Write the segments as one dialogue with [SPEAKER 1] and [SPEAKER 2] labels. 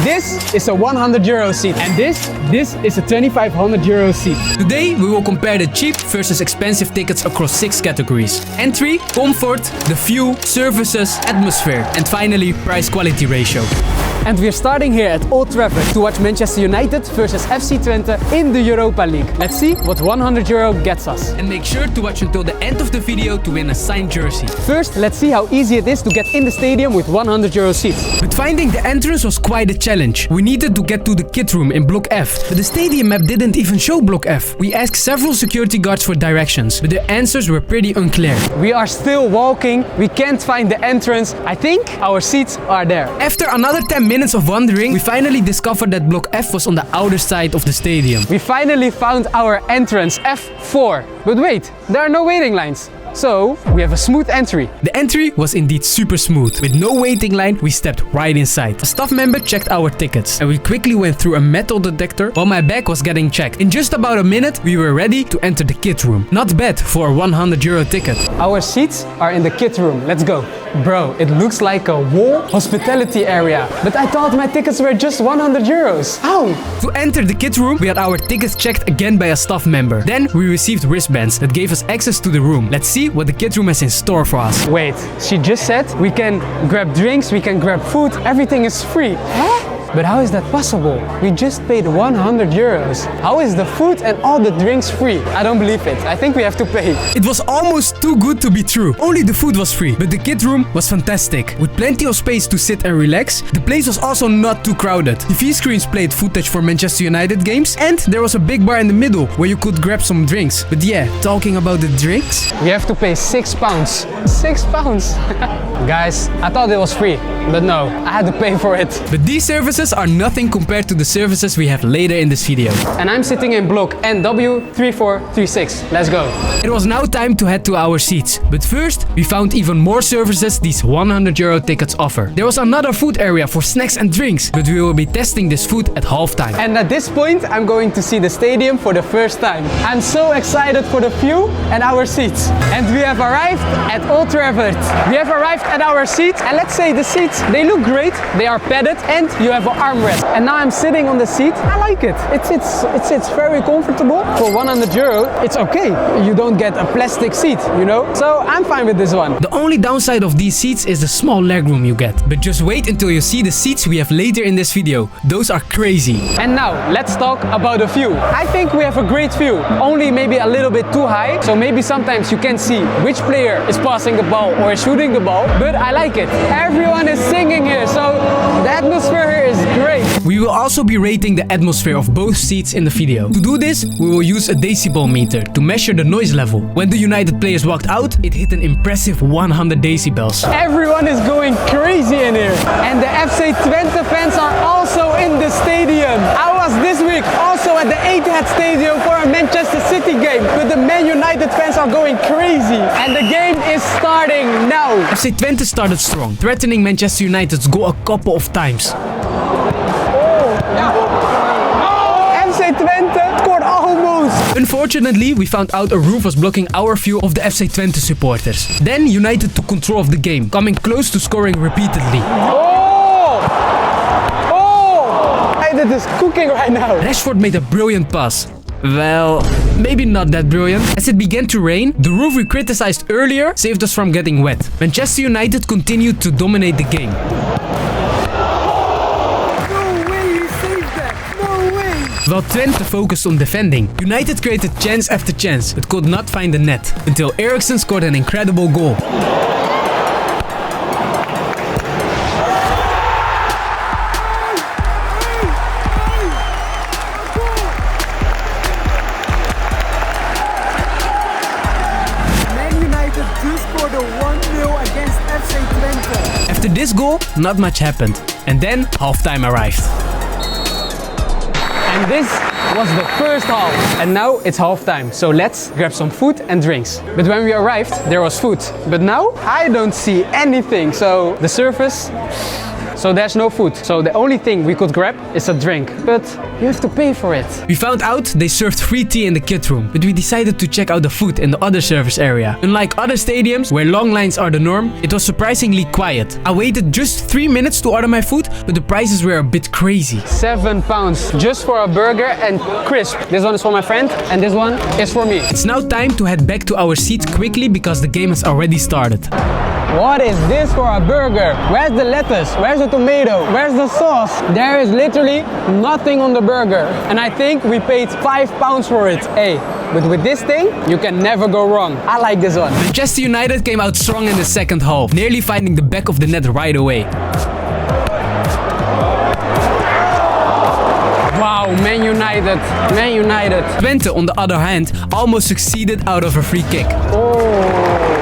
[SPEAKER 1] This is a 100 euro seat. And this is a 2500 euro seat.
[SPEAKER 2] Today we will compare the cheap versus expensive tickets across 6 categories. Entry, comfort, the view, services, atmosphere, and finally price-quality ratio.
[SPEAKER 1] And we're starting here at Old Trafford to watch Manchester United versus FC Twente in the Europa League. Let's see what 100 euro gets us.
[SPEAKER 2] And make sure to watch until the end of the video to win a signed jersey.
[SPEAKER 1] First, let's see how easy it is to get in the stadium with 100 euro seats.
[SPEAKER 2] But finding the entrance was quite a challenge. We needed to get to the kit room in Block F, but the stadium map didn't even show Block F. We asked several security guards for directions, but the answers were pretty unclear.
[SPEAKER 1] We are still walking, we can't find the entrance. I think our seats are there.
[SPEAKER 2] After another 10 minutes of wandering, we finally discovered that Block F was on the outer side of the stadium.
[SPEAKER 1] We finally found our entrance, F4. But wait, there are no waiting lines. So, we have a smooth entry.
[SPEAKER 2] The entry was indeed super smooth. With no waiting line, we stepped right inside. A staff member checked our tickets, and we quickly went through a metal detector while my bag was getting checked. In just about a minute, we were ready to enter the kit room. Not bad for a 100 euro ticket.
[SPEAKER 1] Our seats are in the kit room. Let's go. Bro, it looks like a wall hospitality area. But I thought my tickets were just 100 euros. How?
[SPEAKER 2] To enter the kit room, we had our tickets checked again by a staff member. Then we received wristbands that gave us access to the room. Let's see what the kit room has in store for us.
[SPEAKER 1] Wait, she just said we can grab drinks, we can grab food, everything is free. Huh? But how is that possible? We just paid 100 euros. How is the food and all the drinks free? I don't believe it. I think we have to pay.
[SPEAKER 2] It was almost too good to be true. Only the food was free, but the kit room was fantastic. With plenty of space to sit and relax, the place was also not too crowded. TV screens played footage for Manchester United games, and there was a big bar in the middle where you could grab some drinks. But yeah, talking about the drinks...
[SPEAKER 1] We have to pay £6. £6? Guys, I thought it was free, but no, I had to pay for it.
[SPEAKER 2] But these services are nothing compared to the services we have later in this video.
[SPEAKER 1] And I'm sitting in block NW3436. Let's go.
[SPEAKER 2] It was now time to head to our seats. But first, we found even more services these 100 euro tickets offer. There was another food area for snacks and drinks, but we will be testing this food at halftime.
[SPEAKER 1] And at this point, I'm going to see the stadium for the first time. I'm so excited for the view and our seats. And we have arrived at Old Trafford. We have arrived at our seats, and let's say the seats, they look great. They are padded, and you have an armrest. And now I'm sitting on the seat. I like it. It's very comfortable. For 100 euro, it's okay. You don't get a plastic seat, you know? So I'm fine with this one.
[SPEAKER 2] The only downside of these seats is the small legroom you get. But just wait until you see the seats we have later in this video. Those are crazy.
[SPEAKER 1] And now, let's talk about the view. I think we have a great view. Only maybe a little bit too high. So maybe sometimes you can see which player is passing the ball or is shooting the ball. But I like it. Everyone is singing here. So the atmosphere here is great.
[SPEAKER 2] We will also be rating the atmosphere of both seats in the video. To do this, we will use a decibel meter to measure the noise level. When the United players walked out, it hit an impressive 100 decibels.
[SPEAKER 1] Everyone is going crazy in here. And the FC Twente fans are also in the stadium. I was this week also at the Etihad Stadium for a Manchester City game. But the Man United fans are going crazy. And the game is starting now.
[SPEAKER 2] FC Twente started strong, threatening Manchester United's goal a couple of times.
[SPEAKER 1] FC Twente scored almost.
[SPEAKER 2] Unfortunately, we found out a roof was blocking our view of the FC Twente supporters. Then United took control of the game, coming close to scoring repeatedly.
[SPEAKER 1] United is cooking right now.
[SPEAKER 2] Rashford made a brilliant pass. Well, maybe not that brilliant. As it began to rain, the roof we criticized earlier saved us from getting wet. Manchester United continued to dominate the game. While Twente focused on defending, United created chance after chance, but could not find the net, until Eriksen scored an incredible goal.
[SPEAKER 3] Man United just scored a 1-0 against FC Twente.
[SPEAKER 2] After this goal, not much happened, and then halftime arrived.
[SPEAKER 1] And this was the first half. And now it's halftime. So let's grab some food and drinks. But when we arrived, there was food. But now I don't see anything. So the service so there's no food. So the only thing we could grab is a drink, but you have to pay for it.
[SPEAKER 2] We found out they served free tea in the kid room, but we decided to check out the food in the other service area. Unlike other stadiums where long lines are the norm, it was surprisingly quiet. I waited just 3 minutes to order my food, but the prices were a bit crazy.
[SPEAKER 1] £7 just for a burger and crisp. This one is for my friend and this one is for me.
[SPEAKER 2] It's now time to head back to our seats quickly because the game has already started.
[SPEAKER 1] What is this for a burger? Where's the lettuce? Where's the tomato? Where's the sauce? There is literally nothing on the burger. And I think we paid £5 for it. Hey, but with this thing, you can never go wrong. I like this one.
[SPEAKER 2] Manchester United came out strong in the second half, nearly finding the back of the net right away.
[SPEAKER 1] Wow, Man United, Man United.
[SPEAKER 2] Twente, on the other hand, almost succeeded out of a free kick.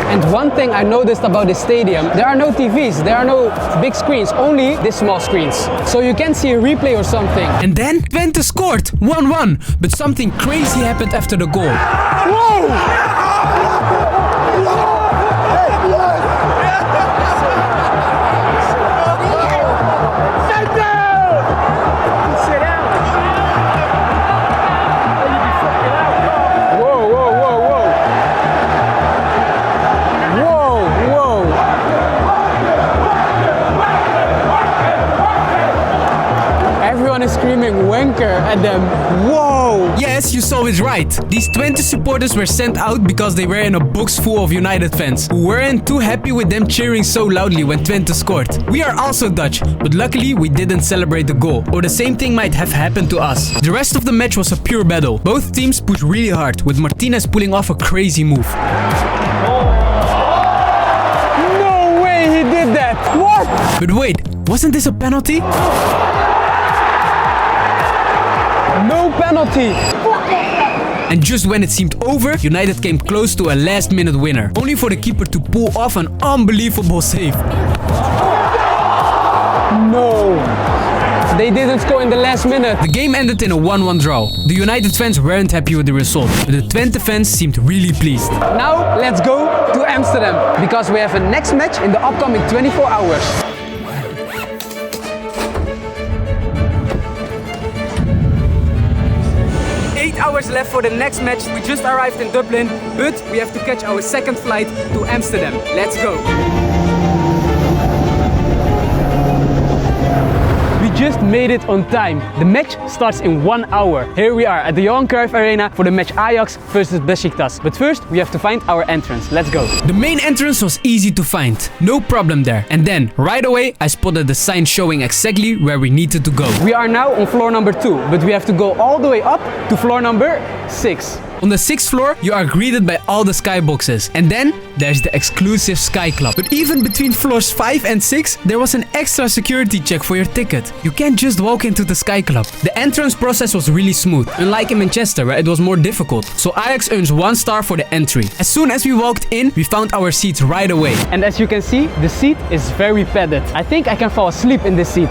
[SPEAKER 1] And one thing I noticed about this stadium, there are no TVs, there are no big screens, only these small screens. So you can see a replay or something.
[SPEAKER 2] And then Twente scored 1-1, but something crazy happened after the goal.
[SPEAKER 1] Whoa! Is screaming wanker at them. Whoa!
[SPEAKER 2] Yes, you saw it right. These 20 supporters were sent out because they were in a box full of United fans who weren't too happy with them cheering so loudly when Twente scored. We are also Dutch, but luckily we didn't celebrate the goal, or the same thing might have happened to us. The rest of the match was a pure battle. Both teams pushed really hard, with Martinez pulling off a crazy move.
[SPEAKER 1] No way he did that! What?
[SPEAKER 2] But wait, wasn't this a penalty?
[SPEAKER 1] No penalty!
[SPEAKER 2] And just when it seemed over, United came close to a last-minute winner, only for the keeper to pull off an unbelievable save.
[SPEAKER 1] No! They didn't score in the last minute.
[SPEAKER 2] The game ended in a 1-1 draw. The United fans weren't happy with the result, but the Twente fans seemed really pleased.
[SPEAKER 1] Now let's go to Amsterdam, because we have a next match in the upcoming 24 hours. 8 hours left for the next match. We just arrived in Dublin, but we have to catch our second flight to Amsterdam. Let's go. We just made it on time. The match starts in 1 hour. Here we are at the Johan Cruyff Arena for the match Ajax versus Besiktas. But first, we have to find our entrance. Let's go.
[SPEAKER 2] The main entrance was easy to find. No problem there. And then, right away, I spotted the sign showing exactly where we needed to go.
[SPEAKER 1] We are now on floor number 2, but we have to go all the way up to floor number 6.
[SPEAKER 2] On the 6th floor, you are greeted by all the skyboxes. And then, there's the exclusive Sky Club. But even between floors 5 and 6, there was an extra security check for your ticket. You can't just walk into the Sky Club. The entrance process was really smooth, unlike in Manchester where it was more difficult. So Ajax earns 1 star for the entry. As soon as we walked in, we found our seats right away.
[SPEAKER 1] And as you can see, the seat is very padded. I think I can fall asleep in this seat.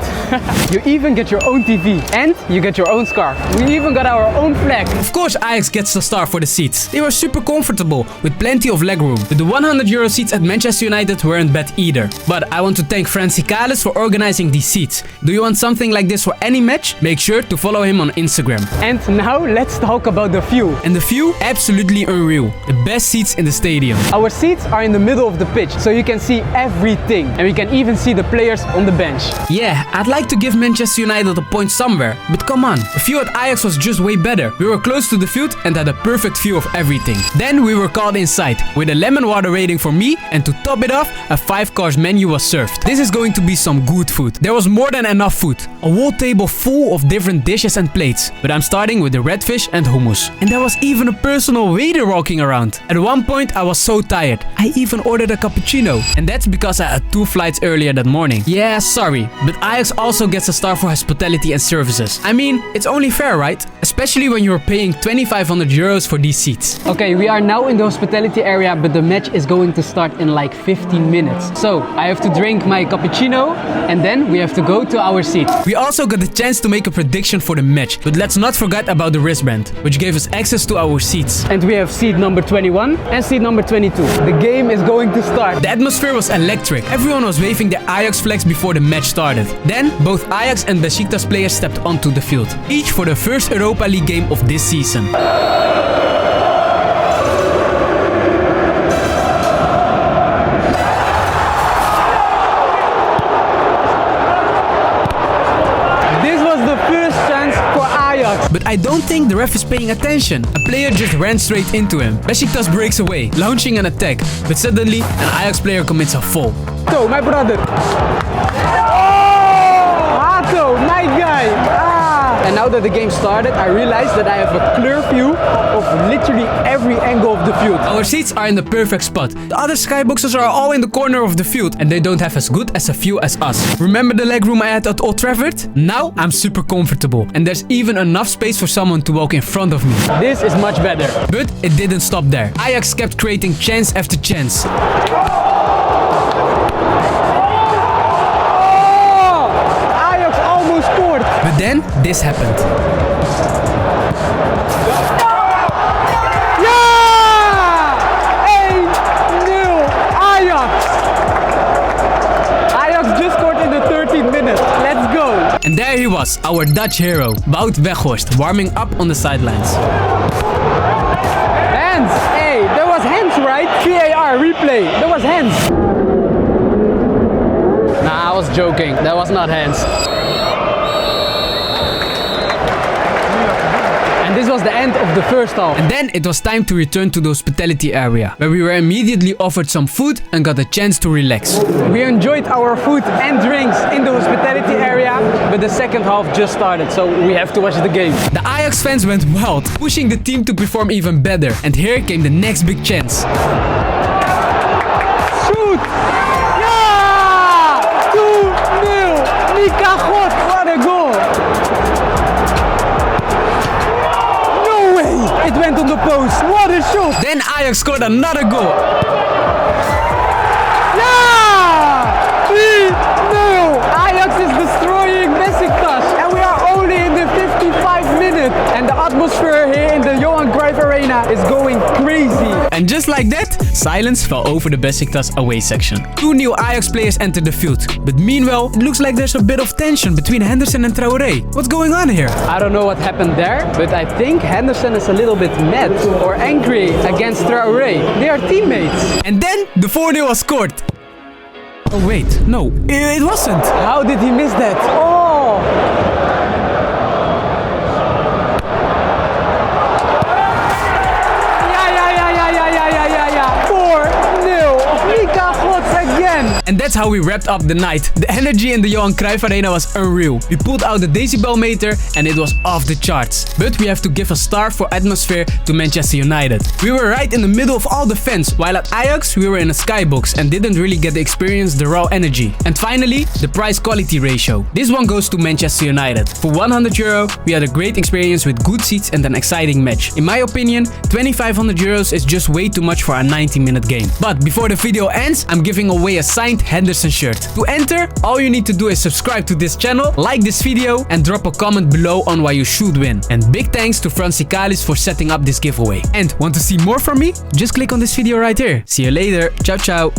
[SPEAKER 1] You even get your own TV and you get your own scarf. We even got our own flag.
[SPEAKER 2] Of course Ajax gets the star for the seats. They were super comfortable with plenty of legroom. But the €100 seats at Manchester United weren't bad either. But I want to thank Francis Cales for organizing these seats. Do you want something like this for any match? Make sure to follow him on Instagram.
[SPEAKER 1] And now let's talk about the view.
[SPEAKER 2] And the view? Absolutely unreal. The best seats in the stadium.
[SPEAKER 1] Our seats are in the middle of the pitch, so you can see everything. And we can even see the players on the bench.
[SPEAKER 2] Yeah, I'd like to give Manchester United a point somewhere. But come on, the view at Ajax was just way better. We were close to the field and had a perfect view of everything. Then we were called inside with a lemon water rating for me, and to top it off, a 5-course menu was served. This is going to be some good food. There was more than enough food. A whole table full of different dishes and plates. But I'm starting with the redfish and hummus. And there was even a personal waiter walking around. At one point I was so tired, I even ordered a cappuccino. And that's because I had 2 flights earlier that morning. Yeah, sorry, but Ajax also gets a star for hospitality and services. I mean, it's only fair, right? Especially when you're paying €2,500 euros for these seats.
[SPEAKER 1] Okay, we are now in the hospitality area, but the match is going to start in like 15 minutes. So I have to drink my cappuccino and then we have to go to our seat.
[SPEAKER 2] We also got the chance to make a prediction for the match, but let's not forget about the wristband, which gave us access to our seats.
[SPEAKER 1] And we have seat number 21 and seat number 22. The game is going to start.
[SPEAKER 2] The atmosphere was electric. Everyone was waving their Ajax flags before the match started. Then, both Ajax and Besiktas players stepped onto the field, each for the first Europa League game of this season. But I don't think the ref is paying attention. A player just ran straight into him. Besiktas breaks away, launching an attack. But suddenly, an Ajax player commits a foul.
[SPEAKER 1] So, my brother. Oh! Hato, my guy. And now that the game started, I realized that I have a clear view of literally every angle of the field.
[SPEAKER 2] Our seats are in the perfect spot. The other skyboxes are all in the corner of the field and they don't have as good as a view as us. Remember the legroom I had at Old Trafford? Now I'm super comfortable and there's even enough space for someone to walk in front of me.
[SPEAKER 1] This is much better.
[SPEAKER 2] But it didn't stop there. Ajax kept creating chance after chance. But then, this happened.
[SPEAKER 1] Yeah! 1-0 Ajax! Ajax just scored in the 13th minute. Let's go!
[SPEAKER 2] And there he was, our Dutch hero, Wout Weghorst, warming up on the sidelines.
[SPEAKER 1] Hands! Hey, there was hands, right? VAR, replay. There was hands. Nah, I was joking. That was not hands. This was the end of the first half.
[SPEAKER 2] And then it was time to return to the hospitality area, where we were immediately offered some food and got a chance to relax.
[SPEAKER 1] We enjoyed our food and drinks in the hospitality area, but the second half just started, so we have to watch the game.
[SPEAKER 2] The Ajax fans went wild, pushing the team to perform even better. And here came the next big chance.
[SPEAKER 1] Shoot! Yeah! 2-0! Mika God, what a goal! It went on the post. What a shot!
[SPEAKER 2] Then Ajax scored another goal.
[SPEAKER 1] Yeah! 3-0! Ajax is destroying Besiktas. And we are only in the 55th minute. And the atmosphere here in the Johan Cruyff Arena is going crazy.
[SPEAKER 2] And just like that, silence fell over the Besiktas away section. 2 new Ajax players entered the field. But meanwhile, it looks like there's a bit of tension between Henderson and Traoré. What's going on here?
[SPEAKER 1] I don't know what happened there, but I think Henderson is a little bit mad or angry against Traoré. They are teammates.
[SPEAKER 2] And then the 4-0 was scored. Oh wait, no, it wasn't.
[SPEAKER 1] How did he miss that? Oh! Yeah. 4-0. Mika Gods again.
[SPEAKER 2] And that's how we wrapped up the night. The energy in the Johan Cruyff Arena was unreal. We pulled out the decibel meter and it was off the charts. But we have to give a star for atmosphere to Manchester United. We were right in the middle of all the fans, while at Ajax we were in a skybox and didn't really get to experience the raw energy. And finally, the price-quality ratio. This one goes to Manchester United. For €100, we had a great experience with good seats and an exciting match. In my opinion, €2,500 is just way too much for a 90-minute game. But before the video ends, I'm giving away a signed Henderson shirt. To enter, all you need to do is subscribe to this channel, like this video, and drop a comment below on why you should win. And big thanks to Francis Kalis for setting up this giveaway. And want to see more from me? Just click on this video right here. See you later. Ciao, ciao.